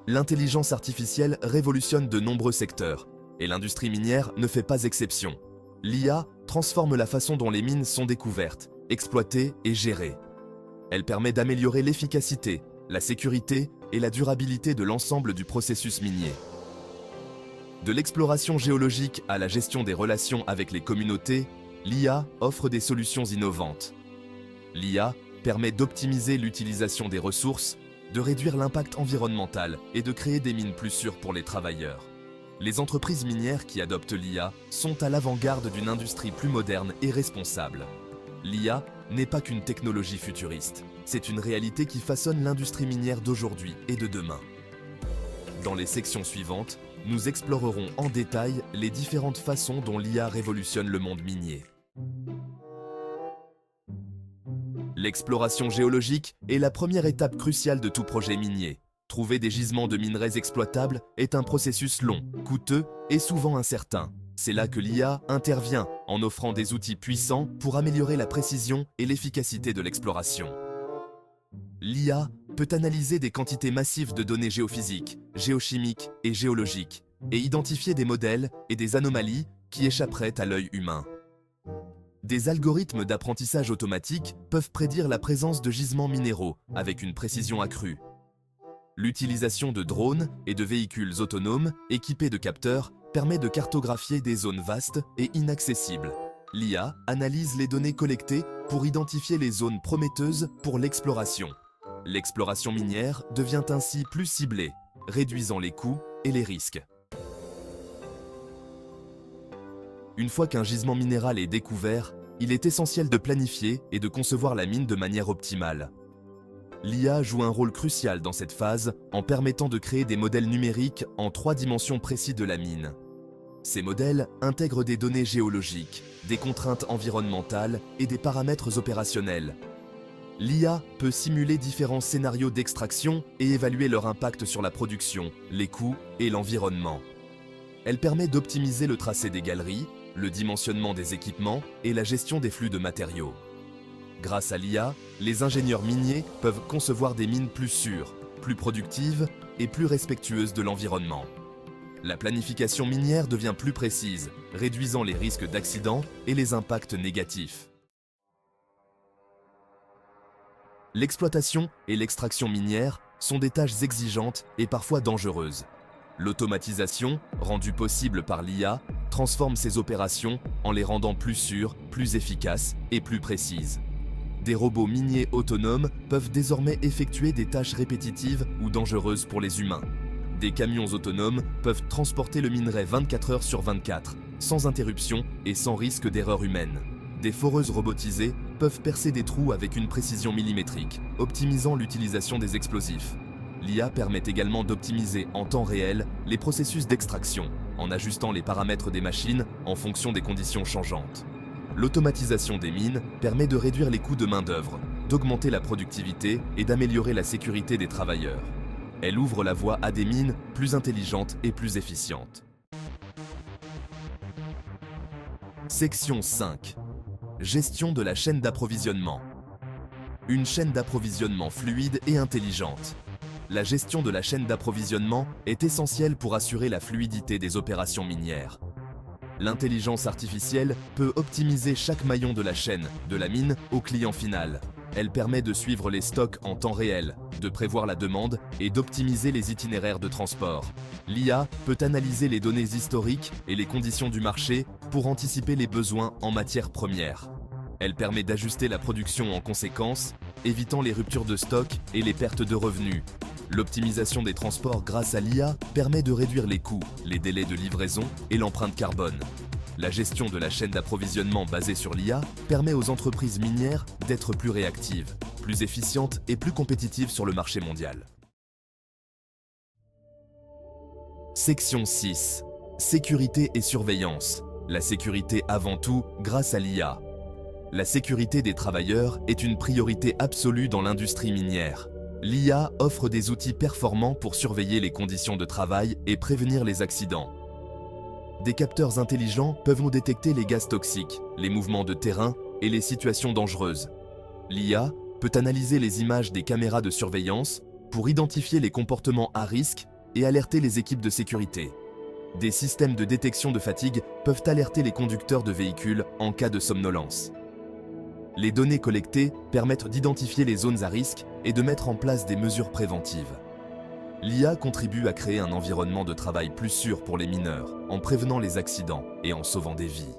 L'intelligence artificielle révolutionne de nombreux secteurs, et l'industrie minière ne fait pas exception. L'IA transforme la façon dont les mines sont découvertes, exploitées et gérées. Elle permet d'améliorer l'efficacité, la sécurité et la durabilité de l'ensemble du processus minier. De l'exploration géologique à la gestion des relations avec les communautés, l'IA offre des solutions innovantes. L'IA permet d'optimiser l'utilisation des ressources, de réduire l'impact environnemental et de créer des mines plus sûres pour les travailleurs. Les entreprises minières qui adoptent l'IA sont à l'avant-garde d'une industrie plus moderne et responsable. L'IA n'est pas qu'une technologie futuriste, c'est une réalité qui façonne l'industrie minière d'aujourd'hui et de demain. Dans les sections suivantes, nous explorerons en détail les différentes façons dont l'IA révolutionne le monde minier. L'exploration géologique est la première étape cruciale de tout projet minier. Trouver des gisements de minerais exploitables est un processus long, coûteux et souvent incertain. C'est là que l'IA intervient en offrant des outils puissants pour améliorer la précision et l'efficacité de l'exploration. L'IA peut analyser des quantités massives de données géophysiques, géochimiques et géologiques et identifier des modèles et des anomalies qui échapperaient à l'œil humain. Des algorithmes d'apprentissage automatique peuvent prédire la présence de gisements minéraux avec une précision accrue. L'utilisation de drones et de véhicules autonomes équipés de capteurs permet de cartographier des zones vastes et inaccessibles. L'IA analyse les données collectées pour identifier les zones prometteuses pour l'exploration. L'exploration minière devient ainsi plus ciblée, réduisant les coûts et les risques. Une fois qu'un gisement minéral est découvert, il est essentiel de planifier et de concevoir la mine de manière optimale. L'IA joue un rôle crucial dans cette phase en permettant de créer des modèles numériques en 3 dimensions précis de la mine. Ces modèles intègrent des données géologiques, des contraintes environnementales et des paramètres opérationnels. L'IA peut simuler différents scénarios d'extraction et évaluer leur impact sur la production, les coûts et l'environnement. Elle permet d'optimiser le tracé des galeries, le dimensionnement des équipements et la gestion des flux de matériaux. Grâce à l'IA, les ingénieurs miniers peuvent concevoir des mines plus sûres, plus productives et plus respectueuses de l'environnement. La planification minière devient plus précise, réduisant les risques d'accidents et les impacts négatifs. L'exploitation et l'extraction minière sont des tâches exigeantes et parfois dangereuses. L'automatisation, rendue possible par l'IA, transforme ces opérations en les rendant plus sûres, plus efficaces et plus précises. Des robots miniers autonomes peuvent désormais effectuer des tâches répétitives ou dangereuses pour les humains. Des camions autonomes peuvent transporter le minerai 24 heures sur 24, sans interruption et sans risque d'erreur humaine. Des foreuses robotisées peuvent percer des trous avec une précision millimétrique, optimisant l'utilisation des explosifs. L'IA permet également d'optimiser en temps réel les processus d'extraction, en ajustant les paramètres des machines en fonction des conditions changeantes. L'automatisation des mines permet de réduire les coûts de main-d'œuvre, d'augmenter la productivité et d'améliorer la sécurité des travailleurs. Elle ouvre la voie à des mines plus intelligentes et plus efficientes. Section 5. Gestion de la chaîne d'approvisionnement. Une chaîne d'approvisionnement fluide et intelligente. La gestion de la chaîne d'approvisionnement est essentielle pour assurer la fluidité des opérations minières. L'intelligence artificielle peut optimiser chaque maillon de la chaîne, de la mine au client final. Elle permet de suivre les stocks en temps réel, de prévoir la demande et d'optimiser les itinéraires de transport. L'IA peut analyser les données historiques et les conditions du marché pour anticiper les besoins en matières premières. Elle permet d'ajuster la production en conséquence, évitant les ruptures de stock et les pertes de revenus. L'optimisation des transports grâce à l'IA permet de réduire les coûts, les délais de livraison et l'empreinte carbone. La gestion de la chaîne d'approvisionnement basée sur l'IA permet aux entreprises minières d'être plus réactives, plus efficientes et plus compétitives sur le marché mondial. Section 6. Sécurité et surveillance. La sécurité avant tout grâce à l'IA. La sécurité des travailleurs est une priorité absolue dans l'industrie minière. L'IA offre des outils performants pour surveiller les conditions de travail et prévenir les accidents. Des capteurs intelligents peuvent nous détecter les gaz toxiques, les mouvements de terrain et les situations dangereuses. L'IA peut analyser les images des caméras de surveillance pour identifier les comportements à risque et alerter les équipes de sécurité. Des systèmes de détection de fatigue peuvent alerter les conducteurs de véhicules en cas de somnolence. Les données collectées permettent d'identifier les zones à risque et de mettre en place des mesures préventives. L'IA contribue à créer un environnement de travail plus sûr pour les mineurs, en prévenant les accidents et en sauvant des vies.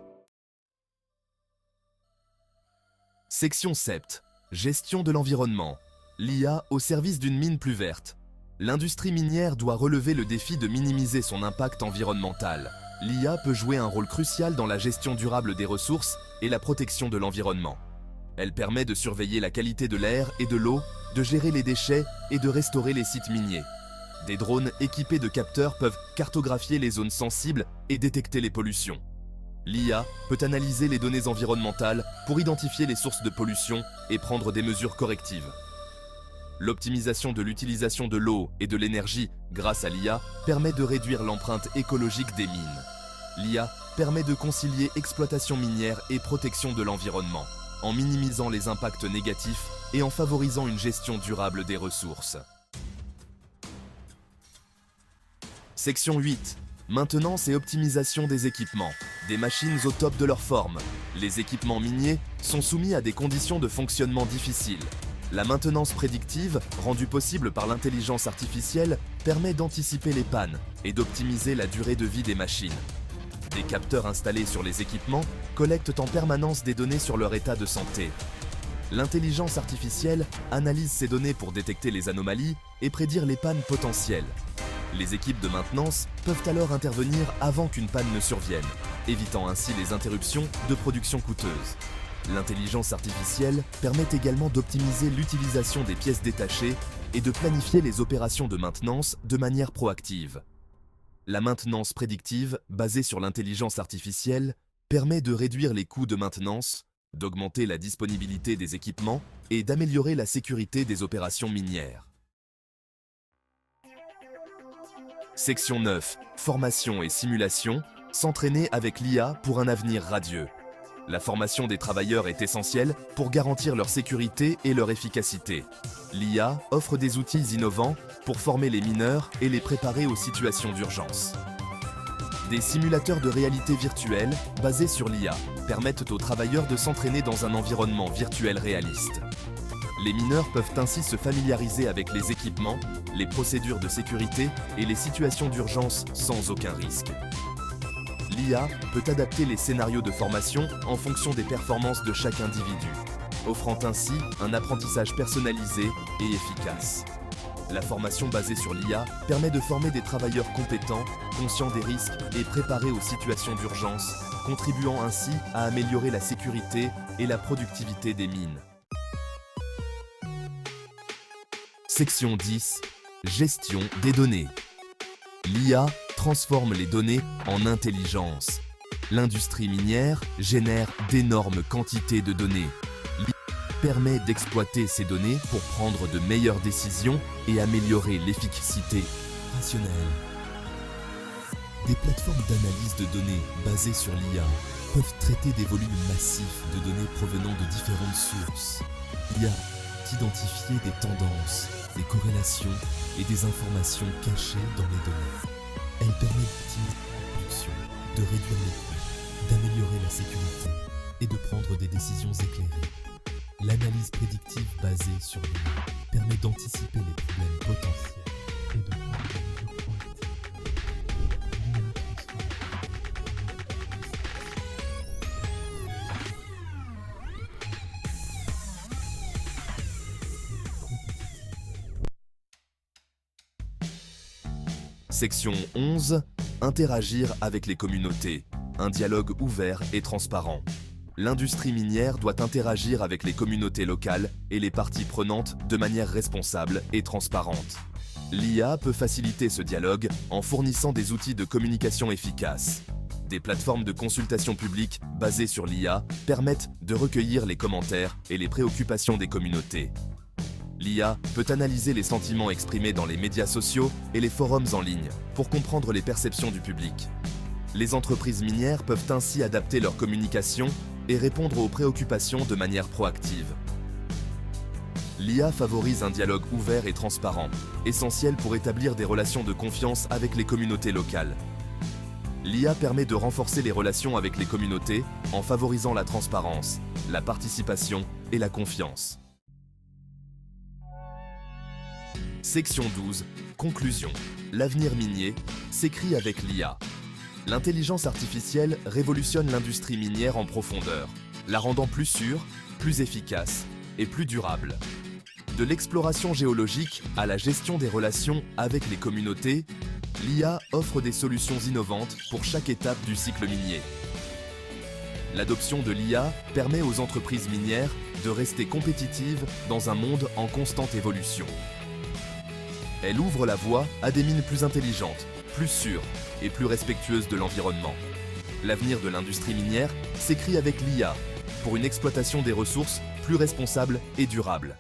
Section 7. Gestion de l'environnement. L'IA au service d'une mine plus verte. L'industrie minière doit relever le défi de minimiser son impact environnemental. L'IA peut jouer un rôle crucial dans la gestion durable des ressources et la protection de l'environnement. Elle permet de surveiller la qualité de l'air et de l'eau, de gérer les déchets et de restaurer les sites miniers. Des drones équipés de capteurs peuvent cartographier les zones sensibles et détecter les pollutions. L'IA peut analyser les données environnementales pour identifier les sources de pollution et prendre des mesures correctives. L'optimisation de l'utilisation de l'eau et de l'énergie grâce à l'IA permet de réduire l'empreinte écologique des mines. L'IA permet de concilier exploitation minière et protection de l'environnement, en minimisant les impacts négatifs et en favorisant une gestion durable des ressources. Section 8. Maintenance et optimisation des équipements. Des machines au top de leur forme. Les équipements miniers sont soumis à des conditions de fonctionnement difficiles. La maintenance prédictive, rendue possible par l'intelligence artificielle, permet d'anticiper les pannes et d'optimiser la durée de vie des machines. Des capteurs installés sur les équipements collectent en permanence des données sur leur état de santé. L'intelligence artificielle analyse ces données pour détecter les anomalies et prédire les pannes potentielles. Les équipes de maintenance peuvent alors intervenir avant qu'une panne ne survienne, évitant ainsi les interruptions de production coûteuses. L'intelligence artificielle permet également d'optimiser l'utilisation des pièces détachées et de planifier les opérations de maintenance de manière proactive. La maintenance prédictive, basée sur l'intelligence artificielle, permet de réduire les coûts de maintenance, d'augmenter la disponibilité des équipements et d'améliorer la sécurité des opérations minières. Section 9. Formation et simulation. S'entraîner avec l'IA pour un avenir radieux. La formation des travailleurs est essentielle pour garantir leur sécurité et leur efficacité. L'IA offre des outils innovants pour former les mineurs et les préparer aux situations d'urgence. Des simulateurs de réalité virtuelle, basés sur l'IA, permettent aux travailleurs de s'entraîner dans un environnement virtuel réaliste. Les mineurs peuvent ainsi se familiariser avec les équipements, les procédures de sécurité et les situations d'urgence sans aucun risque. L'IA peut adapter les scénarios de formation en fonction des performances de chaque individu, offrant ainsi un apprentissage personnalisé et efficace. La formation basée sur l'IA permet de former des travailleurs compétents, conscients des risques et préparés aux situations d'urgence, contribuant ainsi à améliorer la sécurité et la productivité des mines. Section 10. Gestion des données. L'IA transforme les données en intelligence. L'industrie minière génère d'énormes quantités de données. L'IA permet d'exploiter ces données pour prendre de meilleures décisions et améliorer l'efficacité rationnelle. Des plateformes d'analyse de données basées sur l'IA peuvent traiter des volumes massifs de données provenant de différentes sources. L'IA identifier des tendances, des corrélations et des informations cachées dans les données. Elle permet d'optimiser la production, de réduire les coûts, d'améliorer la sécurité et de prendre des décisions éclairées. L'analyse prédictive basée sur l'IA permet d'anticiper les problèmes potentiels et de prendre des mesures proactives. Section 11. Interagir avec les communautés. Un dialogue ouvert et transparent. L'industrie minière doit interagir avec les communautés locales et les parties prenantes de manière responsable et transparente. L'IA peut faciliter ce dialogue en fournissant des outils de communication efficaces. Des plateformes de consultation publique basées sur l'IA permettent de recueillir les commentaires et les préoccupations des communautés. L'IA peut analyser les sentiments exprimés dans les médias sociaux et les forums en ligne pour comprendre les perceptions du public. Les entreprises minières peuvent ainsi adapter leur communication et répondre aux préoccupations de manière proactive. L'IA favorise un dialogue ouvert et transparent, essentiel pour établir des relations de confiance avec les communautés locales. L'IA permet de renforcer les relations avec les communautés en favorisant la transparence, la participation et la confiance. Section 12. Conclusion. L'avenir minier s'écrit avec l'IA. L'intelligence artificielle révolutionne l'industrie minière en profondeur, la rendant plus sûre, plus efficace et plus durable. De l'exploration géologique à la gestion des relations avec les communautés, l'IA offre des solutions innovantes pour chaque étape du cycle minier. L'adoption de l'IA permet aux entreprises minières de rester compétitives dans un monde en constante évolution. Elle ouvre la voie à des mines plus intelligentes, plus sûres et plus respectueuses de l'environnement. L'avenir de l'industrie minière s'écrit avec l'IA pour une exploitation des ressources plus responsable et durable.